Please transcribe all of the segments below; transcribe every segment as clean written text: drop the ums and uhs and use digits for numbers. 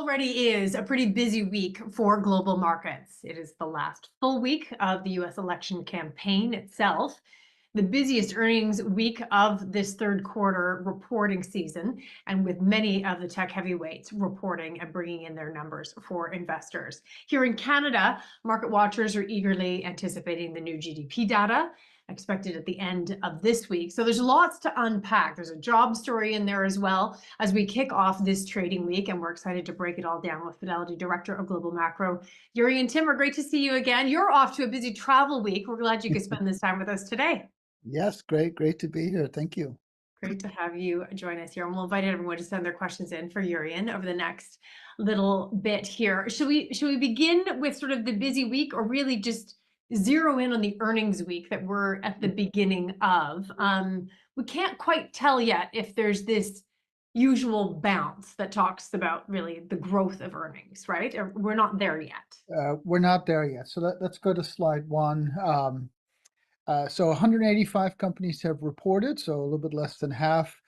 already is a pretty busy week for global markets. It is the last full week of the US election campaign itself, the busiest earnings week of this third quarter reporting season, and with many of the tech heavyweights reporting and bringing in their numbers for investors. Here in Canada, market watchers are eagerly anticipating the new GDP data expected at the end of this week. So there's lots to unpack. There's a job story in there as well as we kick off this trading week, and we're excited to break it all down with Fidelity Director of Global Macro, Jurrien Timmer. Great to see you again. You're off to a busy travel week. We're glad you could spend this time with us today. Yes, great to be here. Thank you. Great to have you join us here. And we'll invite everyone to send their questions in for Jurrien over the next little bit here. Should we begin with sort of the busy week, or really just zero in on the earnings week that we're at the beginning of? We can't quite tell yet if there's this usual bounce that talks about really the growth of earnings, right? We're not there yet. We're not there yet. So let's go to slide one. So 185 companies have reported, so a little bit less than half.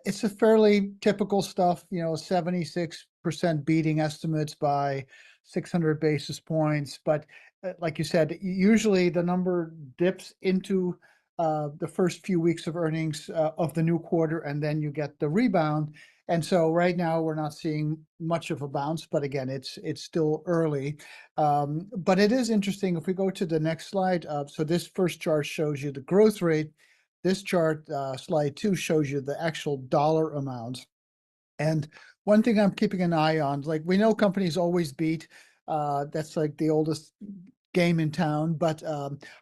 It's a fairly typical stuff, 76% beating estimates by 600 basis points. But like you said, usually the number dips into the first few weeks of earnings of the new quarter, and then you get the rebound. And so right now we're not seeing much of a bounce, but again, it's still early. But it is interesting if we go to the next slide. So this first chart shows you the growth rate. This chart, slide 2, shows you the actual dollar amounts. And one thing I'm keeping an eye on, like we know companies always beat. That's like the oldest game in town. But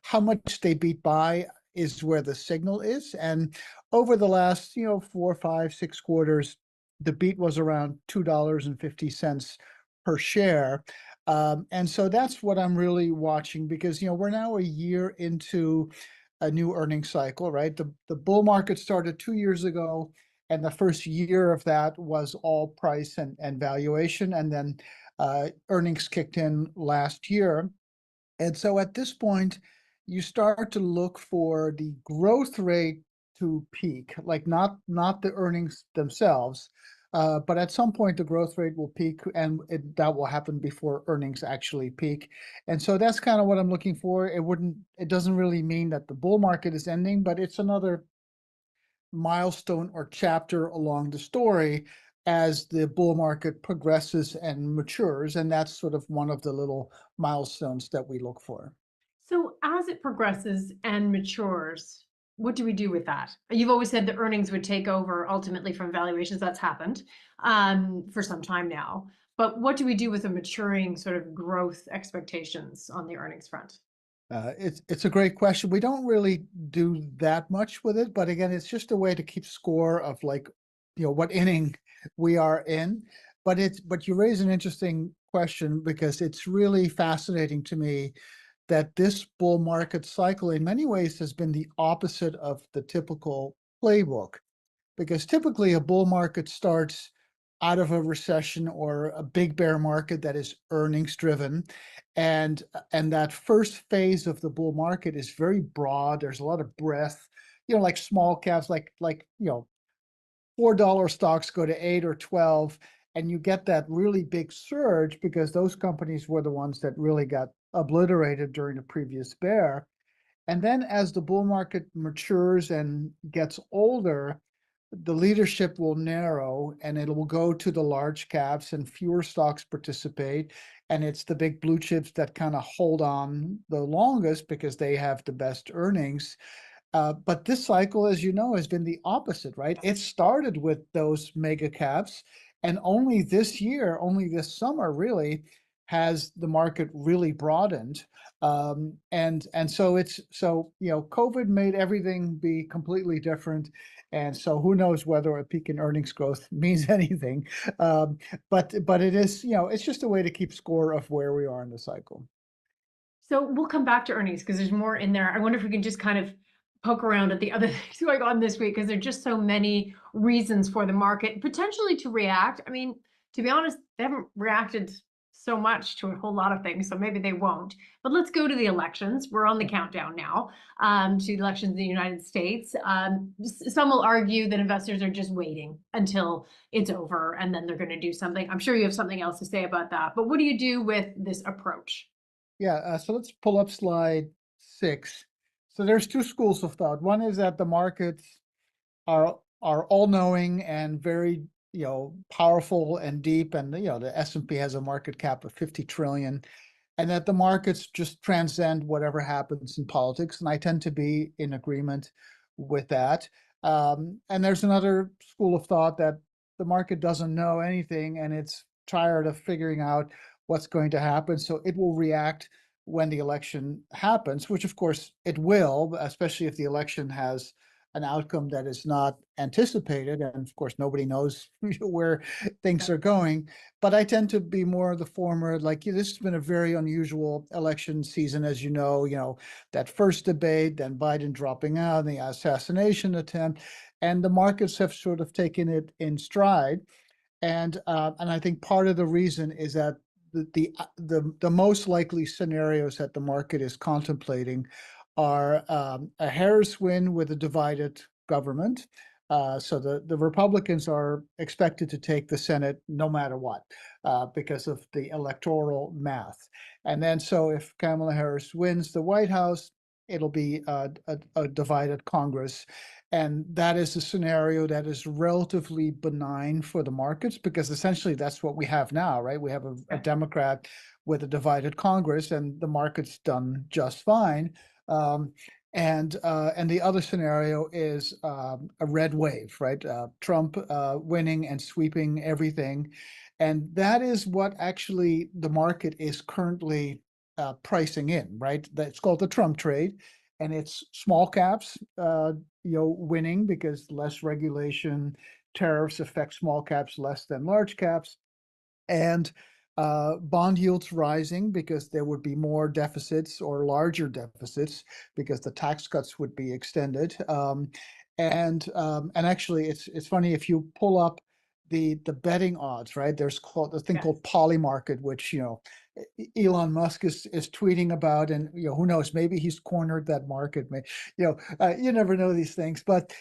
how much they beat by is where the signal is. And over the last, 4, 5, 6 quarters, the beat was around $2.50 per share. And so that's what I'm really watching, because, we're now a year into a new earnings cycle, right? The bull market started 2 years ago, and the first year of that was all price and valuation. And then earnings kicked in last year. And so at this point, you start to look for the growth rate to peak, like not the earnings themselves, but at some point the growth rate will peak, and that will happen before earnings actually peak. And so that's kind of what I'm looking for. It doesn't really mean that the bull market is ending, but it's another milestone or chapter along the story as the bull market progresses and matures. And that's sort of one of the little milestones that we look for. So as it progresses and matures, what do we do with that? You've always said the earnings would take over ultimately from valuations. That's happened for some time now. But what do we do with the maturing sort of growth expectations on the earnings front? It's a great question. We don't really do that much with it, but again, it's just a way to keep score of like, what inning we are in. But you raise an interesting question, because it's really fascinating to me that this bull market cycle in many ways has been the opposite of the typical playbook, because typically a bull market starts out of a recession or a big bear market that is earnings driven, and that first phase of the bull market is very broad. There's a lot of breadth, like small caps, like $4 stocks go to 8 or 12, and you get that really big surge because those companies were the ones that really got obliterated during the previous bear. And then as the bull market matures and gets older, the leadership will narrow, and it will go to the large caps, and fewer stocks participate. And it's the big blue chips that kind of hold on the longest because they have the best earnings. But this cycle, as you know, has been the opposite, right? It started with those mega caps, and only this year, only this summer, really, has the market really broadened. And so COVID made everything be completely different. And so who knows whether a peak in earnings growth means anything. But it is, it's just a way to keep score of where we are in the cycle. So we'll come back to earnings because there's more in there. I wonder if we can just kind of poke around at the other things going on this week, because there are just so many reasons for the market potentially to react. I mean, to be honest, they haven't reacted so much to a whole lot of things, so maybe they won't. But let's go to the elections. We're on the countdown now to the elections in the United States. Some will argue that investors are just waiting until it's over and then they're going to do something. I'm sure you have something else to say about that. But what do you do with this approach? Yeah, so let's pull up slide 6. So there's two schools of thought. One is that the markets are all-knowing and very, powerful and deep, and the S&P has a market cap of 50 trillion, and that the markets just transcend whatever happens in politics. And I tend to be in agreement with that. And there's another school of thought that the market doesn't know anything and it's tired of figuring out what's going to happen, so it will react when the election happens, which of course it will, especially if the election has an outcome that is not anticipated. And of course, nobody knows where things are going. But I tend to be more of the former. Like, this has been a very unusual election season, as you know, that first debate, then Biden dropping out, the assassination attempt, and the markets have sort of taken it in stride. And I think part of the reason is that the most likely scenarios that the market is contemplating are a Harris win with a divided government. So the Republicans are expected to take the Senate no matter what, because of the electoral math. And then so if Kamala Harris wins the White House, it'll be a divided Congress. And that is a scenario that is relatively benign for the markets, because essentially that's what we have now, right? We have a Democrat with a divided Congress, and the market's done just fine. And the other scenario is a red wave, right? Trump winning and sweeping everything. And that is what actually the market is currently pricing in, right? That's called the Trump trade. And it's small caps, winning because less regulation, tariffs affect small caps less than large caps. And bond yields rising because there would be more deficits or larger deficits because the tax cuts would be extended. And actually, it's funny, if you pull up the betting odds, right? There's called a thing called Polymarket, which Elon Musk is tweeting about, and who knows, maybe he's cornered that market. You never know these things, but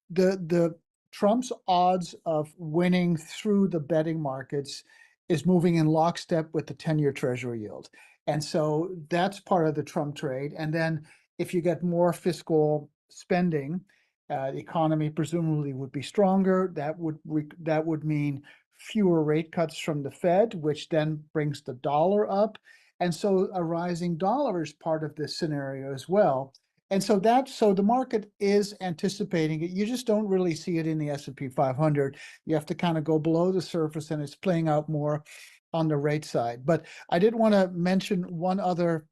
the Trump's odds of winning through the betting markets is moving in lockstep with the 10-year Treasury yield. And so that's part of the Trump trade. And then if you get more fiscal spending, the economy presumably would be stronger. That would mean fewer rate cuts from the Fed, which then brings the dollar up. And so a rising dollar is part of this scenario as well. And so the market is anticipating it. You just don't really see it in the S&P 500. You have to kind of go below the surface, and it's playing out more on the rate side. But I did want to mention one other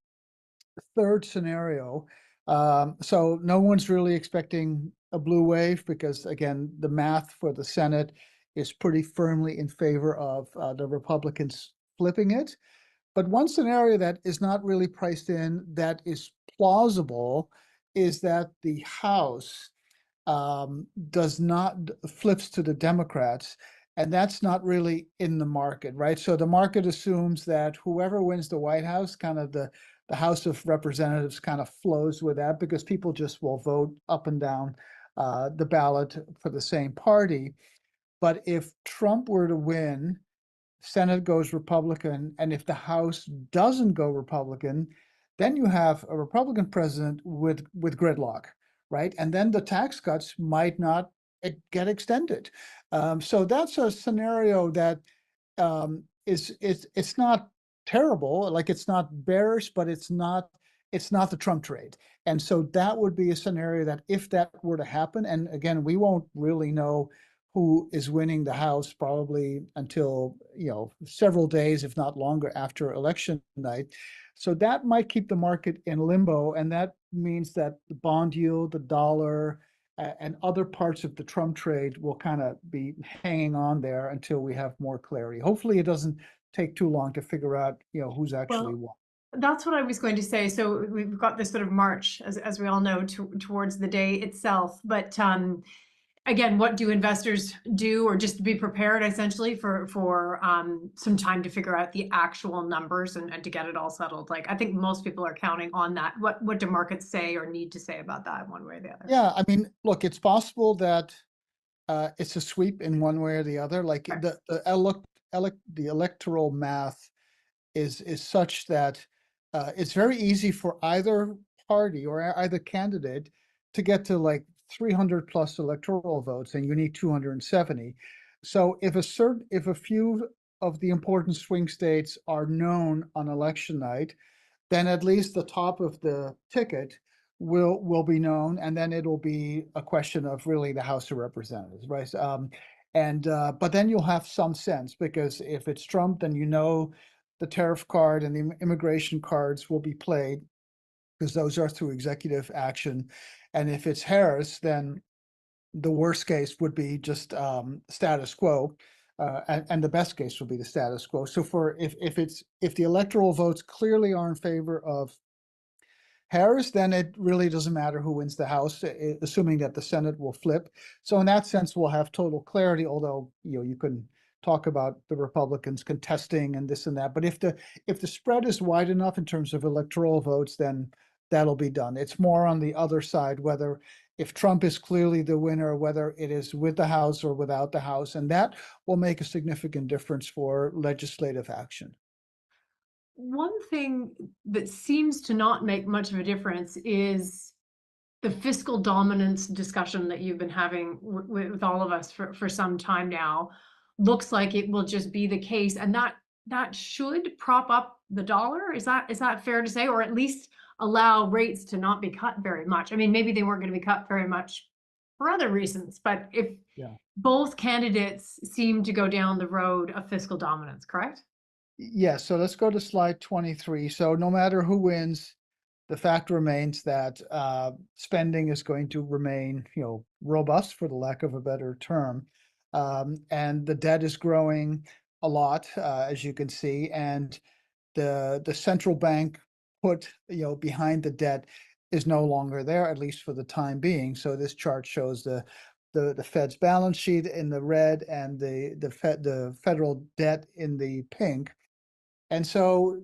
third scenario. So no one's really expecting a blue wave because, again, the math for the Senate is pretty firmly in favor of the Republicans flipping it. But one scenario that is not really priced in that is plausible is that the House does not flips to the Democrats, and that's not really in the market, right? So the market assumes that whoever wins the White House, kind of the House of Representatives kind of flows with that, because people just will vote up and down the ballot for the same party. But if Trump were to win, Senate goes Republican, and if the House doesn't go Republican, then you have a Republican president with gridlock, right? And then the tax cuts might not get extended. So that's a scenario that it's not terrible, like it's not bearish, but it's not the Trump trade. And so that would be a scenario that if that were to happen, and again, we won't really know who is winning the House probably until several days, if not longer, after election night. So that might keep the market in limbo, and that means that the bond yield, the dollar, and other parts of the Trump trade will kind of be hanging on there until we have more clarity. Hopefully, it doesn't take too long to figure out who's actually won. That's what I was going to say. So we've got this sort of march, as we all know, towards the day itself. But again, what do investors do, or just be prepared essentially for some time to figure out the actual numbers and to get it all settled? Like, I think most people are counting on that. What do markets say or need to say about that one way or the other? Yeah, I mean, look, it's possible that it's a sweep in one way or the other. Like Right. the electoral math is such that it's very easy for either party or either candidate to get to like 300 plus electoral votes, and you need 270. So if a few of the important swing states are known on election night, then at least the top of the ticket will be known, and then it'll be a question of really the House of Representatives, right? And but then you'll have some sense, because if it's Trump, then you know the tariff card and the immigration cards will be played, because those are through executive action. And if it's Harris, then the worst case would be just status quo, and the best case will be the status quo. So if the electoral votes clearly are in favor of Harris, then it really doesn't matter who wins the House, assuming that the Senate will flip. So in that sense, we'll have total clarity, although, you can talk about the Republicans contesting and this and that. But if the spread is wide enough in terms of electoral votes, then that'll be done. It's more on the other side, whether if Trump is clearly the winner, whether it is with the House or without the House, and that will make a significant difference for legislative action. One thing that seems to not make much of a difference is the fiscal dominance discussion that you've been having with all of us for some time now. Looks like it will just be the case, and that should prop up the dollar. Is that fair to say, or at least allow rates to not be cut very much? I mean, maybe they weren't going to be cut very much for other reasons, but if Yeah. both candidates seem to go down the road of fiscal dominance, correct? Yes, so let's go to slide 23. So no matter who wins, the fact remains that spending is going to remain, robust, for the lack of a better term. And the debt is growing a lot, as you can see, and the central bank put, behind the debt is no longer there, at least for the time being. So this chart shows the Fed's balance sheet in the red, and the federal debt in the pink. And so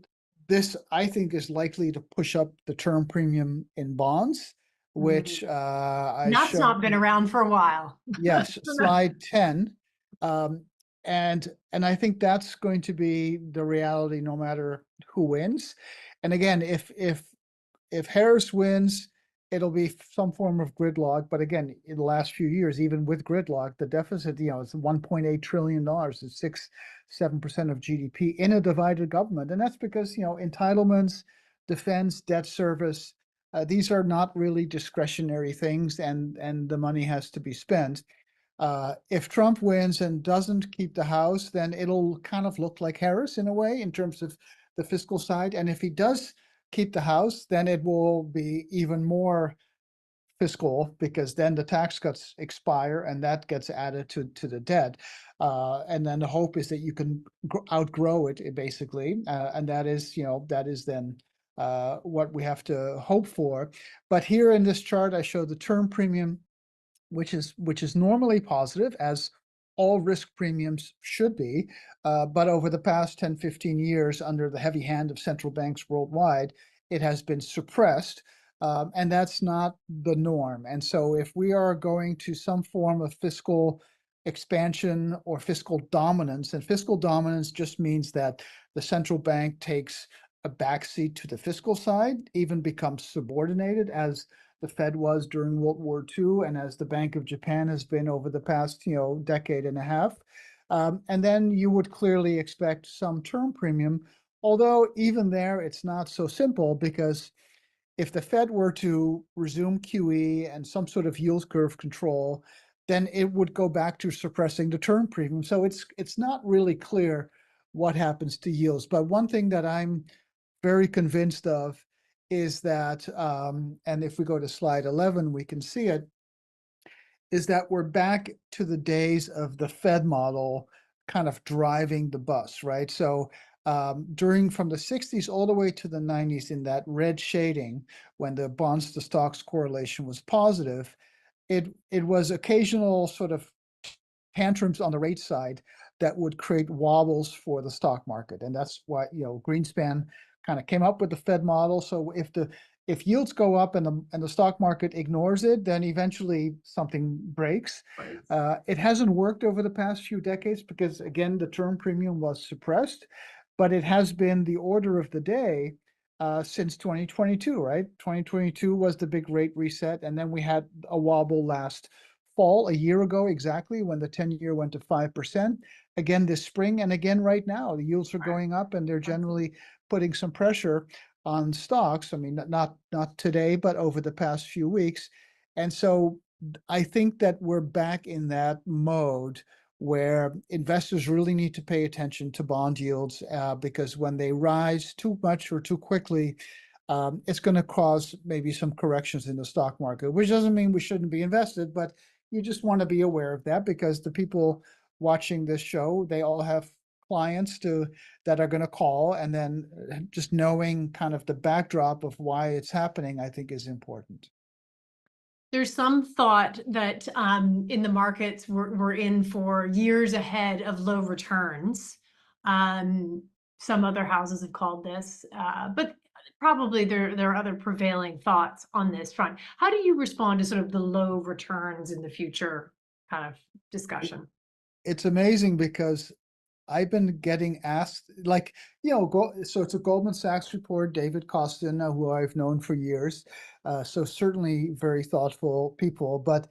this, I think, is likely to push up the term premium in bonds, which I That's show. not been around for a while. Yes, slide 10. Um, and I think that's going to be the reality no matter who wins. And again, if Harris wins, it'll be some form of gridlock. But again, in the last few years, even with gridlock, the deficit, is $1.8 trillion. It's 7% of GDP in a divided government. And that's because, entitlements, defense, debt service, these are not really discretionary things, and the money has to be spent. If Trump wins and doesn't keep the House, then it'll kind of look like Harris in a way in terms of the fiscal side. And if he does keep the House, then it will be even more fiscal, because then the tax cuts expire and that gets added to the debt. And then the hope is that you can outgrow it, basically. And that is then what we have to hope for. But here in this chart, I show the term premium, which is normally positive, as all risk premiums should be. But over the past 10, 15 years, under the heavy hand of central banks worldwide, it has been suppressed. And that's not the norm. And so if we are going to some form of fiscal expansion or fiscal dominance, and fiscal dominance just means that the central bank takes a backseat to the fiscal side, even becomes subordinated, as the Fed was during World War II, and as the Bank of Japan has been over the past, decade and a half. And then you would clearly expect some term premium, although even there, it's not so simple, because if the Fed were to resume QE and some sort of yield curve control, then it would go back to suppressing the term premium. So it's not really clear what happens to yields. But one thing that I'm very convinced of is that, and if we go to slide 11, we can see it, is that we're back to the days of the Fed model kind of driving the bus, right? So from the 60s all the way to the 90s, in that red shading, when the bonds to stocks correlation was positive, it was occasional sort of tantrums on the rate side that would create wobbles for the stock market. And that's why, Greenspan kind of came up with the Fed model. So if yields go up and the stock market ignores it, then eventually something breaks. Right. It hasn't worked over the past few decades because, again, the term premium was suppressed, but it has been the order of the day since 2022, right? 2022 was the big rate reset, and then we had a wobble last fall, a year ago exactly, when the 10-year went to 5%. Again this spring, and again right now, the yields are Right. going up, and they're generally putting some pressure on stocks. I mean, not today, but over the past few weeks. And so I think that we're back in that mode where investors really need to pay attention to bond yields because when they rise too much or too quickly, it's going to cause maybe some corrections in the stock market, which doesn't mean we shouldn't be invested, but you just want to be aware of that because the people watching this show, they all have clients that are going to call, and then just knowing kind of the backdrop of why it's happening, I think is important. There's some thought that in the markets we're in for years ahead of low returns. Um, some other houses have called this, but probably there are other prevailing thoughts on this front. How do you respond to sort of the low returns in the future kind of discussion? It's amazing because I've been getting asked, like, so it's a Goldman Sachs report, David Costin, who I've known for years. So certainly very thoughtful people. But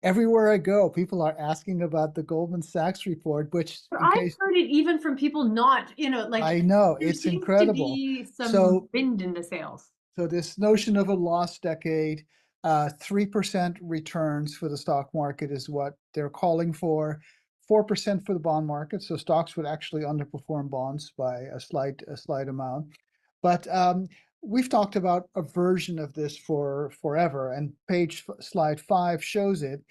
everywhere I go, people are asking about the Goldman Sachs report, which, But in I've case heard it even from people not, like I know, there it's seems to incredible. be some So wind in the sails. So this notion of a lost decade, 3% returns for the stock market is what they're calling for, 4% for the bond market. So stocks would actually underperform bonds by a slight amount. But we've talked about a version of this for forever, and slide 5 shows it.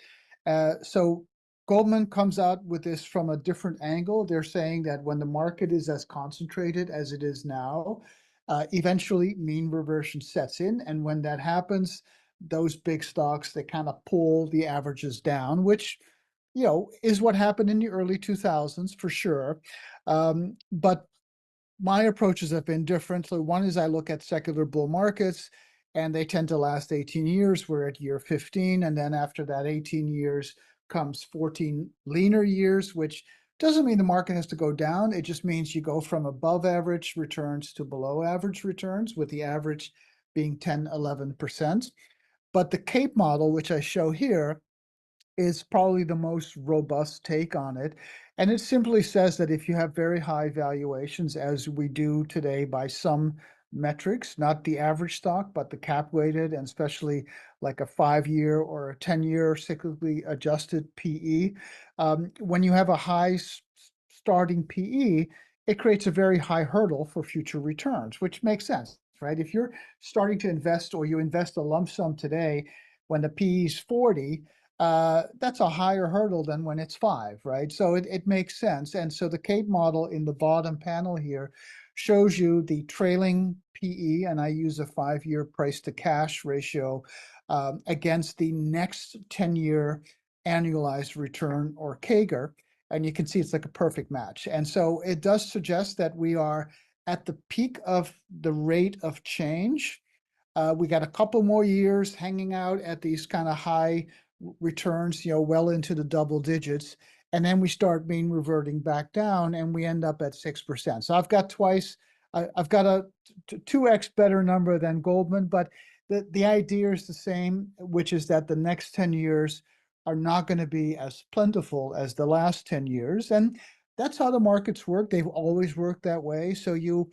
So Goldman comes out with this from a different angle. They're saying that when the market is as concentrated as it is now, eventually mean reversion sets in. And when that happens, those big stocks, they kind of pull the averages down, which, is what happened in the early 2000s for sure. But my approaches have been different. So one is I look at secular bull markets, and they tend to last 18 years. We're at year 15. And then after that 18 years comes 14 leaner years, which doesn't mean the market has to go down. It just means you go from above average returns to below average returns, with the average being 10, 11%. But the CAPE model, which I show here, is probably the most robust take on it. And it simply says that if you have very high valuations, as we do today by some metrics, not the average stock, but the cap weighted, and especially like a 5-year or a 10-year cyclically adjusted PE, when you have a high starting PE, it creates a very high hurdle for future returns, which makes sense, right? If you're starting to invest, or you invest a lump sum today when the PE is 40, that's a higher hurdle than when it's 5, right? So it makes sense. And so the CAPE model in the bottom panel here shows you the trailing PE, and I use a 5-year price to cash ratio against the next 10-year annualized return, or CAGR. And you can see it's like a perfect match. And so it does suggest that we are at the peak of the rate of change. We got a couple more years hanging out at these kind of high returns, well into the double digits. And then we start mean reverting back down, and we end up at 6%. So I've got I've got a 2x better number than Goldman, but the idea is the same, which is that the next 10 years are not going to be as plentiful as the last 10 years. And that's how the markets work. They've always worked that way. So you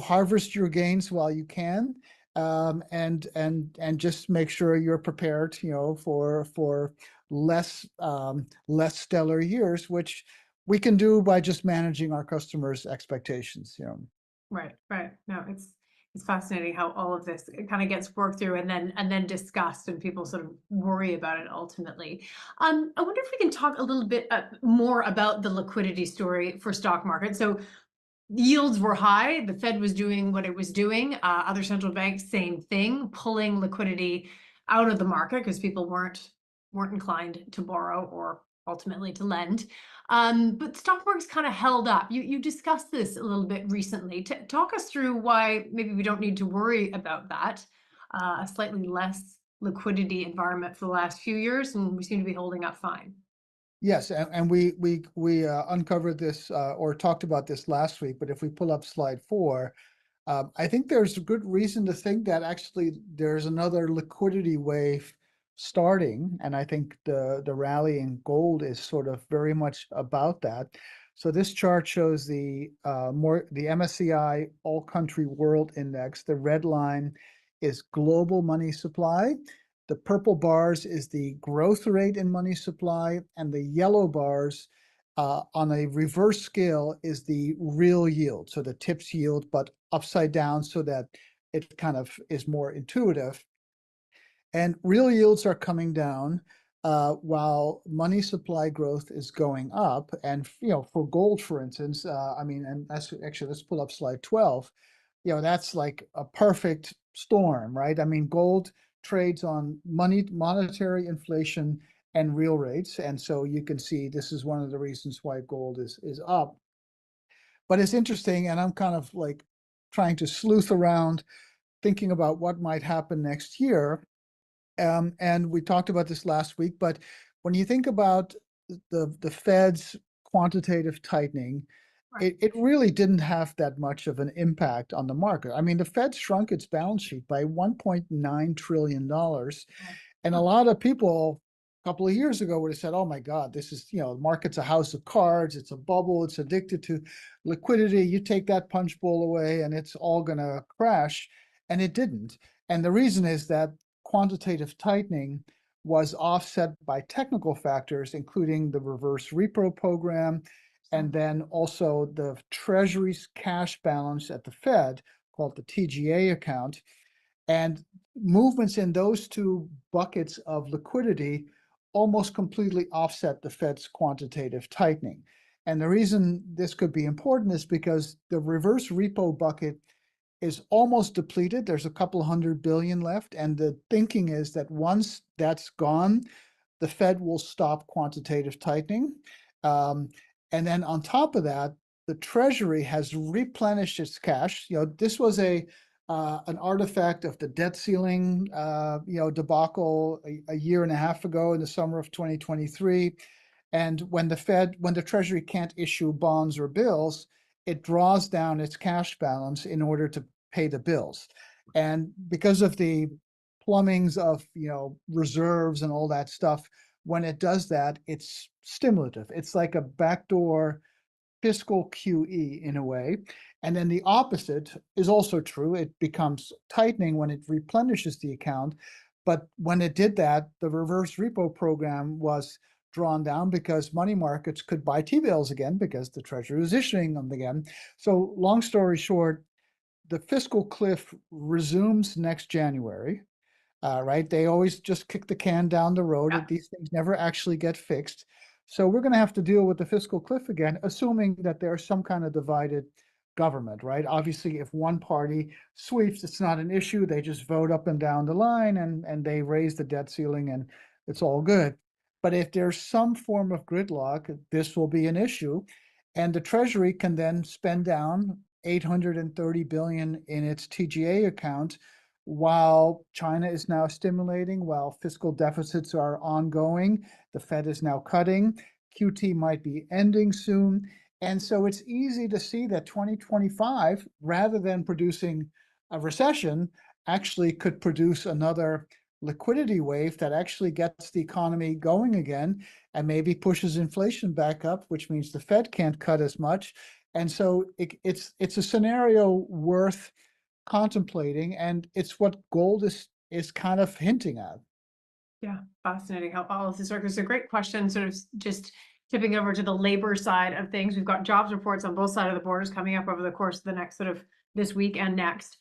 harvest your gains while you can, and just make sure you're prepared, for less stellar years, which we can do by just managing our customers' expectations. Right, right. No, it's fascinating how all of this kind of gets worked through and then discussed, and people sort of worry about it ultimately. I wonder if we can talk a little bit more about the liquidity story for stock market. So yields were high, the Fed was doing what it was doing, other central banks, same thing, pulling liquidity out of the market because people weren't weren't inclined to borrow or ultimately to lend. But stock market's kind of held up. You discussed this a little bit recently. Talk us through why maybe we don't need to worry about that. A slightly less liquidity environment for the last few years, and we seem to be holding up fine. Yes, and we uncovered this or talked about this last week. But if we pull up slide 4, I think there's a good reason to think that actually there's another liquidity wave starting, and I think the rally in gold is sort of very much about that. So this chart shows the MSCI All Country World Index. The red line is global money supply. The purple bars is the growth rate in money supply, and the yellow bars on a reverse scale is the real yield, so the TIPS yield, but upside down so that it kind of is more intuitive. And real yields are coming down while money supply growth is going up. And for gold, for instance, and that's actually, let's pull up slide 12. That's like a perfect storm, right? I mean, gold trades on monetary inflation and real rates. And so you can see this is one of the reasons why gold is up. But it's interesting, and I'm kind of like trying to sleuth around thinking about what might happen next year. And we talked about this last week, but when you think about the Fed's quantitative tightening, Right. it really didn't have that much of an impact on the market. I mean, the Fed shrunk its balance sheet by $1.9 trillion. And a lot of people a couple of years ago would have said, oh my God, this is, the market's a house of cards. It's a bubble. It's addicted to liquidity. You take that punch bowl away and it's all going to crash. And it didn't. And the reason is that quantitative tightening was offset by technical factors, including the reverse repo program, and then also the Treasury's cash balance at the Fed, called the TGA account. And movements in those two buckets of liquidity almost completely offset the Fed's quantitative tightening. And the reason this could be important is because the reverse repo bucket is almost depleted. There's a couple $100 billion left. And the thinking is that once that's gone, the Fed will stop quantitative tightening. And then on top of that, the Treasury has replenished its cash. This was an artifact of the debt ceiling, debacle a year and a half ago in the summer of 2023. And when the Treasury can't issue bonds or bills, it draws down its cash balance in order to pay the bills. And because of the plumbings of reserves and all that stuff, when it does that, it's stimulative. It's like a backdoor fiscal QE in a way. And then the opposite is also true. It becomes tightening when it replenishes the account. But when it did that, the reverse repo program was drawn down because money markets could buy T-bills again because the Treasury was issuing them again. So long story short, the fiscal cliff resumes next January. Right? They always just kick the can down the road. Yeah. These things never actually get fixed. So we're going to have to deal with the fiscal cliff again, assuming that there's some kind of divided government, right? Obviously, if one party sweeps, it's not an issue. They just vote up and down the line and they raise the debt ceiling and it's all good. But if there's some form of gridlock, this will be an issue. And the Treasury can then spend down $830 billion in its TGA account while China is now stimulating, while fiscal deficits are ongoing. The Fed is now cutting. QT might be ending soon. And so it's easy to see that 2025, rather than producing a recession, actually could produce another liquidity wave that actually gets the economy going again and maybe pushes inflation back up, which means the Fed can't cut as much. And so it's a scenario worth contemplating, and it's what gold is kind of hinting at. Yeah, fascinating how policies work. It's a great question, sort of just tipping over to the labor side of things. We've got jobs reports on both sides of the borders coming up over the course of the next sort of this week and next.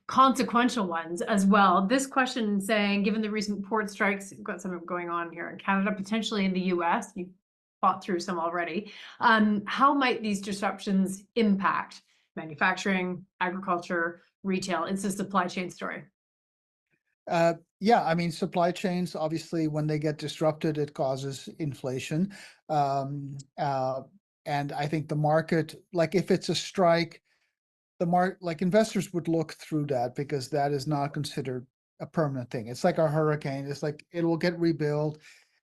Consequential ones as well. This question saying, given the recent port strikes, we've got some going on here in Canada, potentially in the US, you fought through some already. How might these disruptions impact manufacturing, agriculture, retail? It's a supply chain story. Yeah, I mean, supply chains, obviously, when they get disrupted, it causes inflation. Um, uh, and I think the market, like if it's a strike, like investors would look through that because that is not considered a permanent thing. It's like a hurricane. It's like it will get rebuilt,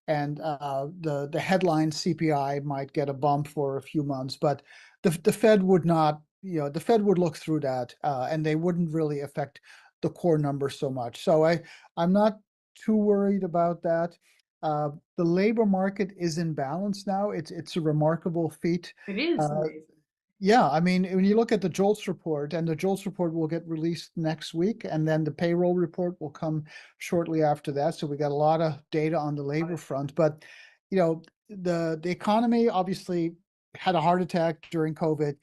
and the headline CPI might get a bump for a few months, but the Fed would not. The Fed would look through that, and they wouldn't really affect the core number so much. So I'm not too worried about that. The labor market is in balance now. It's a remarkable feat. It is Uh, amazing. yeah, I mean, when you look at the JOLTS report, and the JOLTS report will get released next week, and then the payroll report will come shortly after that. So we got a lot of data on the labor front. But the economy obviously had a heart attack during COVID,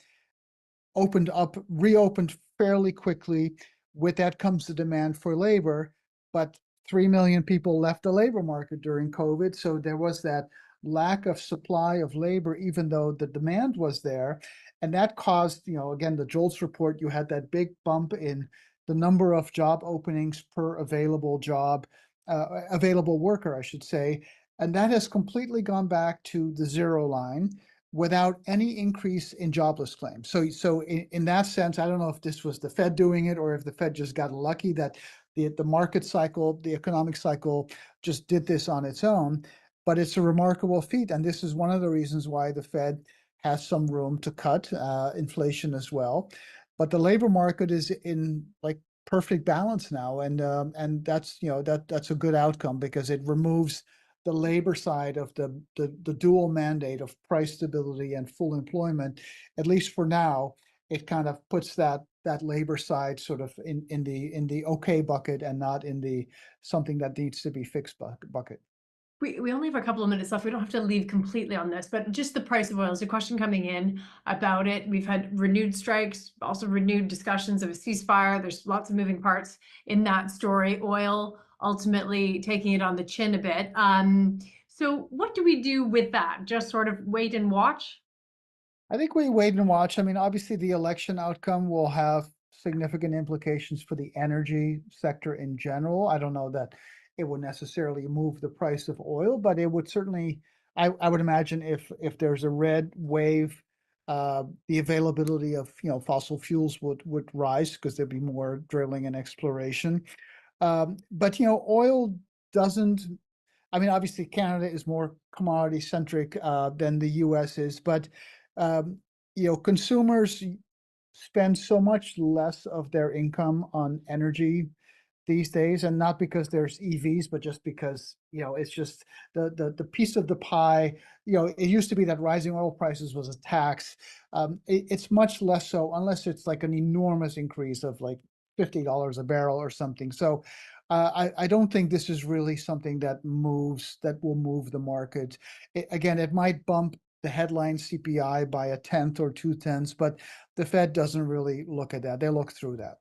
reopened fairly quickly. With that comes the demand for labor, but 3 million people left the labor market during COVID. So there was that lack of supply of labor, even though the demand was there. And that caused, again, the JOLTS report, you had that big bump in the number of job openings per available worker, I should say. And that has completely gone back to the zero line without any increase in jobless claims. So in that sense, I don't know if this was the Fed doing it or if the Fed just got lucky that the market cycle, the economic cycle just did this on its own. But it's a remarkable feat. And this is one of the reasons why the Fed has some room to cut inflation as well. But the labor market is in like perfect balance now. And that's, that's a good outcome because it removes the labor side of the dual mandate of price stability and full employment. At least for now, it kind of puts that labor side sort of in the okay bucket and not in the something that needs to be fixed bucket. We only have a couple of minutes left. We don't have to leave completely on this, but just the price of oil is a question coming in about it. We've had renewed strikes, also renewed discussions of a ceasefire. There's lots of moving parts in that story. Oil ultimately taking it on the chin a bit. So what do we do with that? Just sort of wait and watch? I think we wait and watch. I mean, obviously, the election outcome will have significant implications for the energy sector in general. I don't know that it would necessarily move the price of oil, but it would certainly. I would imagine if there's a red wave, the availability of fossil fuels would rise because there'd be more drilling and exploration. But oil doesn't. I mean, obviously, Canada is more commodity centric than the U.S. is, but um, consumers spend so much less of their income on energy these days, and not because there's EVs, but just because it's just the piece of the pie. It used to be that rising oil prices was a tax. It's much less so, unless it's like an enormous increase of like $50 a barrel or something. So I don't think this is really something that will move the market. Again, it might bump the headline CPI by a tenth or 2/10, but the Fed doesn't really look at that. They look through that.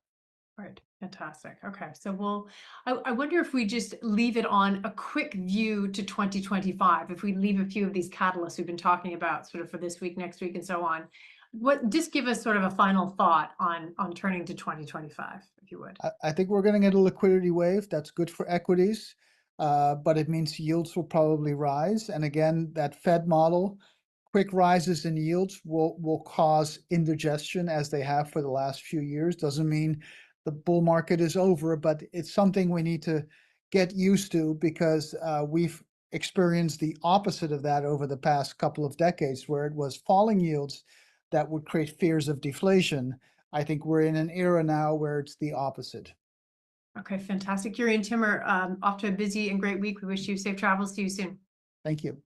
Right. Fantastic. Okay. So I wonder if we just leave it on a quick view to 2025, if we leave a few of these catalysts we've been talking about sort of for this week, next week, and so on. Just give us sort of a final thought on turning to 2025, if you would. I think we're going to get a liquidity wave. That's good for equities, but it means yields will probably rise. And again, that Fed model, quick rises in yields will cause indigestion as they have for the last few years. Doesn't mean the bull market is over, but it's something we need to get used to because we've experienced the opposite of that over the past couple of decades, where it was falling yields that would create fears of deflation. I think we're in an era now where it's the opposite. Okay. Fantastic. Jurrien Timmer, off to a busy and great week. We wish you safe travels. See you soon. Thank you.